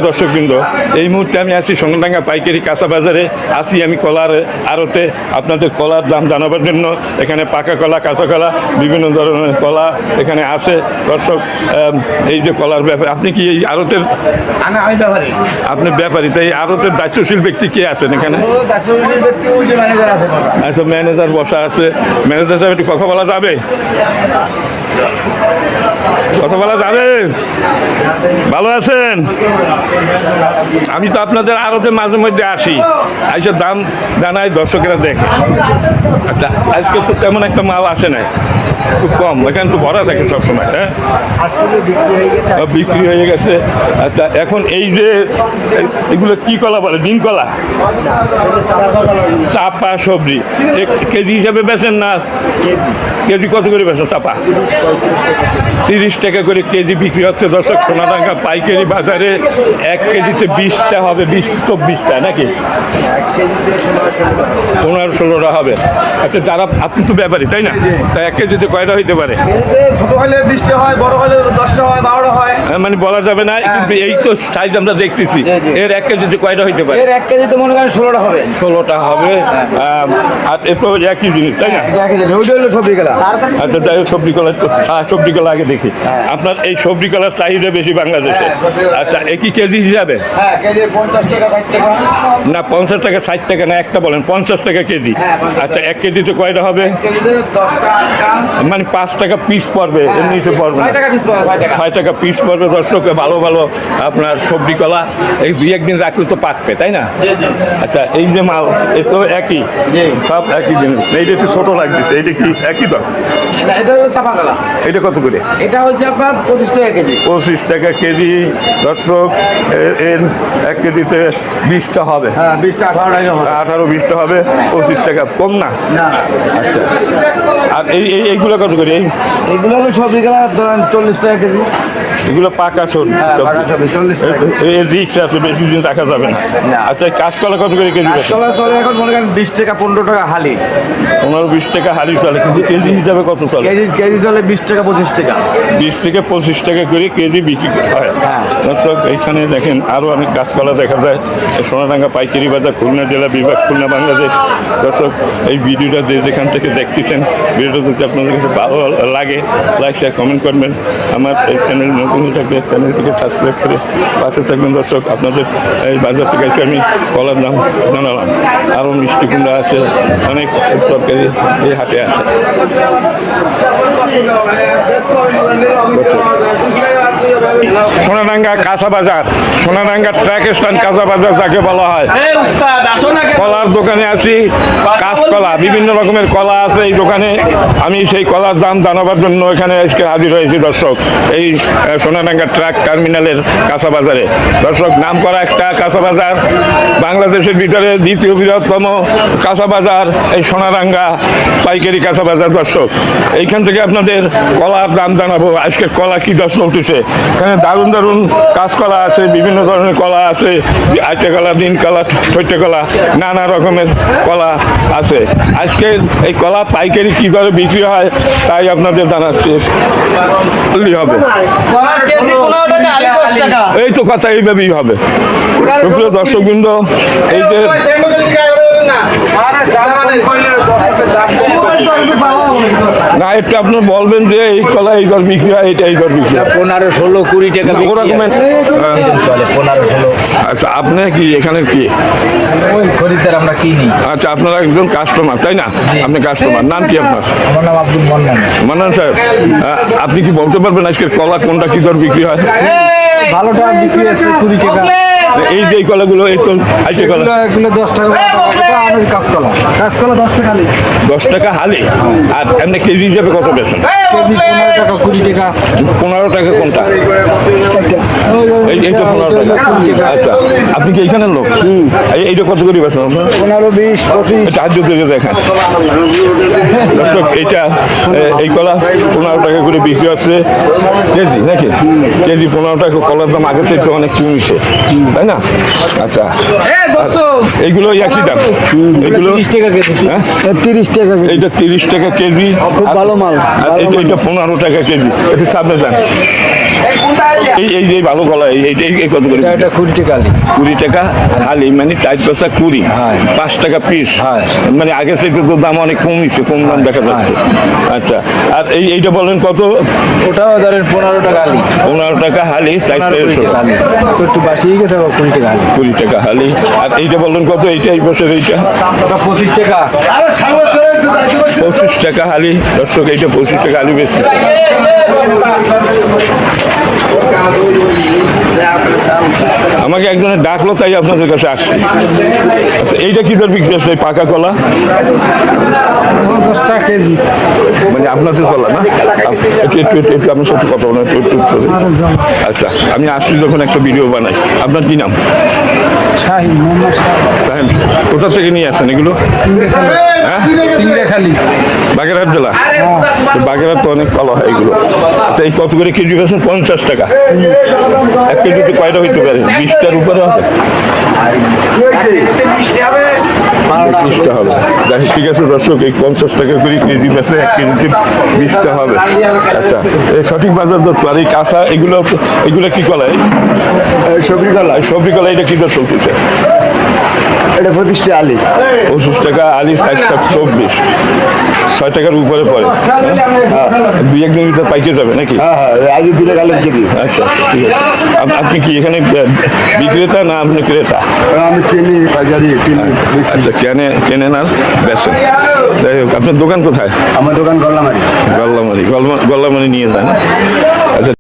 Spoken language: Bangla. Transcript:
দর্শকবৃন্দ, এই মুহূর্তে আমি আছি সোনাডাঙ্গা পাইকারি কাঁচা বাজারে আছি। আমি কলার আড়তে আপনাদের কলার দাম জানাবার জন্য। এখানে পাকা কলা, কাঁচা কলা, বিভিন্ন ধরনের কলা এখানে আছে। দর্শক, এই যে কলার ব্যাপারে, আপনি কি এই আড়তের? আমি ব্যাপারী। আপনি ব্যাপারী, তাই আড়তের দায়িত্বশীল ব্যক্তি কে আছেন এখানে? আচ্ছা, ম্যানেজার বসা আছে। ম্যানেজার সাহেব একটু কথা বলা যাবে? কথা বলা যাবে? ভালো আছেন? আমি তো আপনাদের আড়তে মাঝে মধ্যে আসি, আইসে দাম জানাই, দর্শকেরা দেখে। আচ্ছা, আজকে তো তেমন একটা মাল আসে নাই, খুব কম। এখানে তো ভরা থাকে সবসময়। হ্যাঁ, বিক্রি হয়ে গেছে। আচ্ছা, এখন এই যে এগুলো কি কলা বলে? ডিম কলা, চাপা সবজি কেজি হিসাবে বেচেন না? কেজি কত করে বেচেন চাপা? 30 টাকা করে কেজি বিক্রি হচ্ছে। দর্শক, সোনাডাঙ্গা পাইকারি বাজারে 1 কেজিতে 20টা হবে, 20-24টা নাকি? 15-16টা হবে। আচ্ছা, যারা, আপনি তো ব্যাপারী তাই না? তাই 1 কেজিতে কয়টা হইতে পারে? ছোট হলে 20টা হয়, বড় হলে 10টা হয়, 12টা হয়। মানে বলা যাবে না, কিন্তু এই তো সাইজ আমরা দেখতেছি। এর 1 কেজিতে কয়টা হইতে পারে? এর 1 কেজিতে মনে করেন 16টা হবে। 16টা হবে। আর এরপর একই জিনিস তাই না? ওইটা হলো সবজি কলা। আচ্ছা, যাই হোক, সবজি কলা তো, সবজি কলা আগে দেখি। আপনার এই সবজি কলার চাহিদা বেশি বাংলাদেশে। আচ্ছা, একই কেজি হিসাবে? হ্যাঁ, কেজি 50 টাকা, 60 টাকা। না, 50 টাকা, 60 টাকা না, একটা বলেন 50 টাকা কেজি। আচ্ছা, 1 কেজিতে কয়টা হবে? কেজিতে 10টা, 8টা। মানে 5 টাকা পিস পড়বে, এর নিচে পড়বে 6 টাকা পিস পড়ে, 6 টাকা। 6 টাকা পিস পড়বে। দর্শক, ভালো ভালো আপনার সবজি কলা এই 2-1 দিন রাখলে তো পাকবে তাই না? আচ্ছা, এই যে মাল, এ তো একই, সব একই জিনিস। এইটা একটু ছোট লাগতেছে, এইটা কি একই দাম? এটা হলো চাপা কলা। এটা কত করে? এটা হচ্ছে আপনার 25 টাকা কেজি। 25 টাকা কেজি। দর্শক, এর 1 কেজিতে 20টা হবে। হ্যাঁ, 20টা, 18টা হবে। 18-20টা হবে। 25 টাকা কম না? না। আচ্ছা, আর এইগুলো কত করে? এগুলো হলো সবজি কলা, ধরেন 40 টাকা কেজি। এগুলো পাকা সবজি। হ্যাঁ, পাকা সবজি 40 টাকা। এর রিক্স আছে, বেশি দিন রাখা যাবে না। আচ্ছা, কাঁচকলা কত করে কেজি? কাঁচকলা চলে এখন মনে করেন 20 টাকা, 15 টাকা হালি। 15-20 টাকা হালি চলে, কিন্তু কেজি হিসাবে কত চলে? কেজি চলে 20 টাকা, 25 টাকা। 20 থেকে 25 টাকা করে কেজি বিক্রি হয়। দর্শক, এইখানে দেখেন আরও অনেক কাঁচকলা দেখা যায়। সোনাডাঙ্গা পাইকারি বাজার, খুলনা জেলা বিভাগ, খুলনা, বাংলাদেশ। দর্শক, এই ভিডিওটা যেখান থেকে দেখতেছেন, ভিডিওটা যদি আপনাদের কাছে ভালো লাগে, লাইক, শেয়ার, কমেন্ট করবেন। আমার এই চ্যানেল নতুন থাকলে চ্যানেলটিকে সাবস্ক্রাইব করে পাশে থাকবেন। দর্শক, আপনাদের এই বাজার থেকে এসে আমি কলার দাম জানালাম। আরও মিষ্টি কুমড়া আছে, অনেক তরকারি এই হাটে আছে। সোনাডাঙ্গা কাঁচা বাজার, সোনাডাঙ্গা ট্রাক স্ট্যান্ড কাঁচা বাজার যাকে বলা হয়। কলার দোকানে আছি। কাঁচকলা, বিভিন্ন রকমের কলা আছে এই দোকানে। আমি সেই কলার দাম জানাবার জন্য এখানে আজকে হাজির হয়েছি। দর্শক, এই সোনাডাঙ্গা ট্রাক টার্মিনালের কাঁচা বাজারে। দর্শক, নাম করা একটা কাঁচা বাজার, বাংলাদেশের ভিতরে 2য় বৃহত্তম কাঁচা বাজার এই সোনাডাঙ্গা পাইকারি কাঁচা বাজার। দর্শক, এইখান থেকে আপনাদের কলার দাম জানাবো। আজকে কলা কি দর চলতেছে। এখানে দারুণ দারুণ কাঁচকলা আছে, বিভিন্ন ধরনের কলা আছে, আইটে কলা, দিন কলা, ঠৈটে কলা, নানা রকমের কলা আছে। আজকে এই কলা পাইকারি কি দরে বিক্রি হয় তাই আপনাদের জানাচ্ছি। হবে এই তো কথা, এইভাবেই হবে। সুপ্রিয় দর্শকবৃন্দ, এই যে না, একটু আপনি বলবেন যে এই কলা এই দর বিক্রি হয়, এটা এই দর বিক্রি হয়। 15, 16, 20 টাকা ওরকমের। 15, 16। আচ্ছা, আপনার কি এখানে কি খরিদ্দার আমরা কিনি। আচ্ছা, আপনারা একজন কাস্টমার তাই না? আপনি কাস্টমার, নাম কি আপনার? আমার নাম আব্দুল মান্নান। মান্নান সাহেব, আপনি কি বলতে পারবেন আজকে কলা কোনটা কি দর বিক্রি হয়? ভালোটা বিক্রি আছে 20 টাকা। এই যে কলাগুলো, এই তো আইটে কলা, এগুলো 10 টাকা। কাঁচকলা 10 টাকা হালি। 10 টাকা হালি। আর এমনি কেজি হিসাবে কত বেছেন? কেজি 15 টাকা, 20 টাকা। 15 টাকা কোনটা? এই তো 15 টাকা। আচ্ছা, আপনি কি এইখানের লোক? এইটা কত করে বেছেন আপনার? 15, 20, 25। সাহায্য থেকে দেখেন। দর্শক, এইটা এই কলা 15 টাকা করে বিক্রি হচ্ছে কেজি নাকি? কেজি 15 টাকা। কলার দাম আগের থেকে অনেক কমেছে তাই তাই না? আচ্ছা, এইগুলো একই দাম? এগুলো 30 টাকা কেজি। হ্যাঁ? 30 টাকা কেজি। এইটা 30 টাকা কেজি, খুব ভালো মাল। আর এইটা 15 টাকা কেজি। একটু সামনে যান। এই যে ভালো কলা, এই কত করে? এটা 20 টাকা আলি। 20 টাকা হালি, মানে 4 পয়সা 20, হ্যাঁ। 5 টাকা পিস। হ্যাঁ। মানে আগে থেকে তো দাম অনেক কমিয়েছে, কম দাম দেখা যাচ্ছে। আচ্ছা, আর এইটা বলেন কত? ওটাও ধরেন 15 টাকা আলি। 15 টাকা হালি, 4 20 টাকা আলি। তো একটু বাসি হয়ে গেছে, 20 টাকা আলি। 20 টাকা হালি। আর এইটা বললেন কত? এইটা এই বছর এইটা ওটা 25 টাকা। 25 টাকা হালি। দর্শক, এইটা 25 টাকা হালি বেশি। আমাকে একজনের ডাকলো, তাই আপনাদের কাছে আসছি। আচ্ছা, এইটা কি দর বিক্রি হচ্ছে, এই পাকা কলা? 50 টাকা কেজি। মানে আপনাদের কলা না? একটু আপনার সাথে কথা বলেন, একটু করে। আচ্ছা, আমি আসছি যখন একটা ভিডিও বানাই। আপনার কি নাম? শাহিন, মোহাম্মদ সাহেব, কোথা থেকে নিয়ে আসেন এগুলো? হ্যাঁ, সিংড়াখালি। বাগেরহাট জেলা। তো বাগেরহাট তো অনেক কলা হয় এগুলো। আচ্ছা, এই কত করে কেজি বেছেন? 50 টাকা। 1 কেজিতে কয়টা হইতে পারে? 20টার উপরে হবে? 20টা হবে। যাই হোক, ঠিক আছে দর্শক, এই 50 টাকা করে কেজি বেছে 1 কেজিতে 20টা হবে। আচ্ছা, এই সঠিক বাজার দর তো। আর এই কাঁচা এগুলো কি কলা? সবজি কলা। সবজি কলা, এটা কি দর চলতেছে? এটা 25 টাকা আলি। 25 টাকা আলি, 60টা 24, 6 টাকার উপরে পড়ে। হ্যাঁ, 2-1 দিন ভিতরে পাইকে যাবে নাকি? হ্যাঁ হ্যাঁ, আগে 2 টাকা আলি কেজি। আচ্ছা, ঠিক আছে। আপনি কি এখানে বিক্রেতা না আপনি ক্রেতা? আমি চিনি বাজারি চিনি। আচ্ছা, কেনেন আর বেচেন। যাই হোক, আপনার দোকান কোথায়? আমার দোকান গল্লামারি। গল্লামারি নিয়ে যান। আচ্ছা।